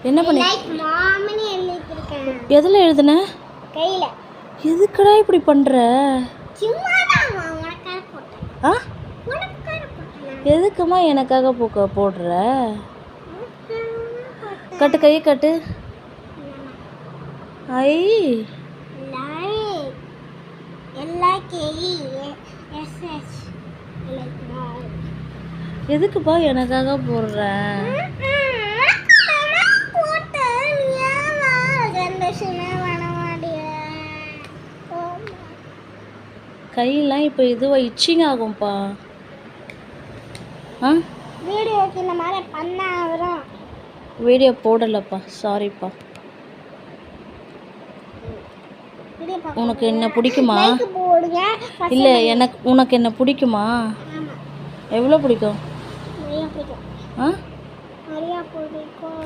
என்ன பண்ணி எதில் எழுதுன? கையில். எதுக்குடா இப்படி பண்ணுற? ஆ எதுக்குமா எனக்காக போடுற? கட்டு கையை கட்டு. ஐ எதுக்குப்பா எனக்காக போடுற? கையெல்லாம் இப்போ இதுவா இச்சிங் ஆகும்ப்பா. ஆ வீடியோக்கு இந்த மாதிரி பண்ணா வரும். வீடியோ போடலப்பா, சாரிப்பா. உனக்கு என்ன பிடிக்குமா? இல்லை, உனக்கு என்ன பிடிக்குமா? எவ்வளோ பிடிக்கும்? நிறையா பிடிக்கும். ஆ நிறையா பிடிக்கும்.